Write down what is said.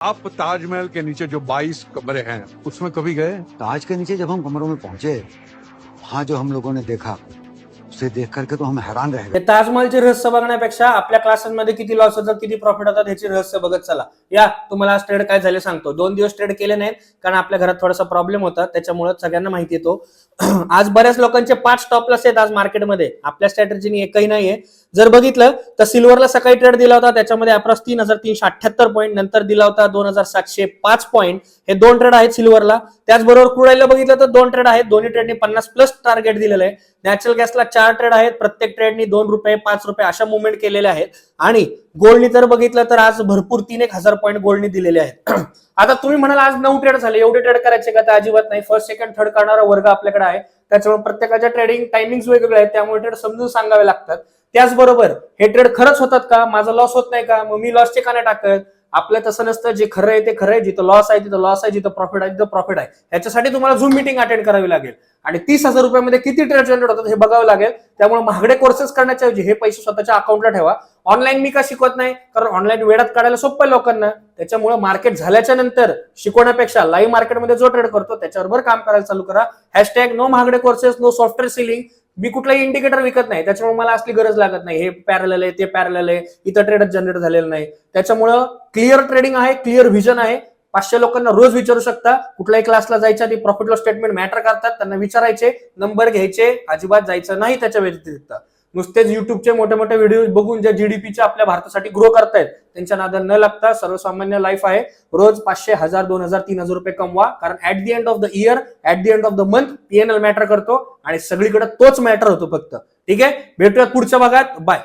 आप ताजमहल के नीचे जो 22 कमरे हैं उसमें कभी गए? ताज के नीचे जब हम कमरों में पहुंचे, वहाँ जो हम लोगों ने देखा उसे देख करके तो हम हैरान रह हे गए। ताजमहलचे रहस्य बघण्यापेक्षा आपल्या क्लासेसमध्ये किती लॉस होतात किती प्रॉफिट होतात ह्याचे रहस्य बघत चला. या तुम्हाला आज ट्रेड काय झाले सांगतो. 2 दिवस ट्रेड केले नाहीत कारण आपल्या घरात थोडासा प्रॉब्लेम होता, त्याच्यामुळे सगळ्यांना माहिती येतो. आज बऱ्याच लोकांचे 5 स्टॉप लॉस आहेत आज मार्केटमध्ये. आपल्या स्ट्रॅटेजीने एकही नाहीये. जर बघितलं तर सिल्वरला सकाळी ट्रेड दिला होता, त्याच्यामध्ये अप्रॉक्स 3378 पॉईंट, नंतर दिला होता 2705 पॉईंट. हे 2 ट्रेड आहेत सिल्वरला. त्याचबरोबर क्रूड ऑइलला बघितलं तर 2 ट्रेड आहेत, दोन्ही ट्रेडनी 50 प्लस टार्गेट दिलेलं आहे. नॅचरल गॅसला 4 ट्रेड आहेत, प्रत्येक ट्रेडनी 2 रुपये 5 रुपये अशा मुवमेंट केलेले आहेत. आणि गोल्डनी जर बघितलं तर आज भरपूर 3-1000 पॉईंट गोल्डनी दिलेले आहेत. आता तुम्ही म्हणाल आज 9 ट्रेड झाले, एवढे ट्रेड करायचे का? तर अजिबात नाही. फर्स्ट सेकंड थर्ड करणारा वर्ग आपल्याकडे आहे, त्याच्यामुळे प्रत्येकाच्या ट्रेडिंग टायमिंग्स वेगवेगळे आहेत, त्यामुळे ट्रेड समजून सांगावे लागतात. त्याचबरोबर हे ट्रेड खरंच होतात का? माझा लॉस होत नाही का? मग मी लॉसचे का नाही टाकत? आपलं तसं नसतं. जे खरं आहे ते खरं आहे, जिथं लॉस आहे तिथं लॉस आहे, जिथं प्रॉफिट आहे तिथं प्रॉफिट आहे. ह्याच्यासाठी तुम्हाला झूम मीटिंग अटेंड करावी लागेल आणि 30,000 रुपयामध्ये किती ट्रेड जनरेट होतात हे बघावं लागेल. त्यामुळे महागडे कोर्सेस करण्याच्या ऐवजी हे पैसे स्वतःच्या अकाउंटला ठेवा. ऑनलाईन मी का शिकवत नाही? कारण ऑनलाईन वेळात काढायला सोपं आहे लोकांना. त्याच्यामुळे मार्केट झाल्याच्या नंतर शिकवण्यापेक्षा लाईव्ह मार्केटमध्ये जो ट्रेड करतो त्याच्यावर काम करायला चालू करा. हॅशटॅग नो महागडे कोर्सेस, नो सॉफ्टवेअर सेलिंग. मी कुठलाही इंडिकेटर विकत नाही, त्याच्यामुळे मला असली गरज लागत नाही. हे पॅरलल आहे, ते पॅरलल आहे, इथं ट्रेडच जनरेट झालेलं नाही. त्याच्यामुळं क्लिअर ट्रेडिंग आहे, क्लिअर व्हिजन आहे. 500 लोकांना रोज विचारू शकता. कुठल्याही क्लासला जायच्या आधी प्रॉफिट लॉस स्टेटमेंट मॅटर करतात, त्यांना विचारायचे, नंबर घ्यायचे, अजिबात जायचं नाही त्याच्या व्यतिरिक्त. नुसतेच युट्यूबचे मोठे मोठे व्हिडिओ बघून जे जीडीपीच्या आपल्या भारतासाठी ग्रो करतायत त्यांच्या नादात न लागता सर्वसामान्य लाईफ आहे. रोज 500, 1000, 2000, 3000 रुपये कमवा. कारण at the end of the year, at the end of the month PNL matter करतो आणि सगळीकडे तोच मॅटर होतो फक्त. ठीक आहे, भेटूयात पुढच्या भागात. बाय.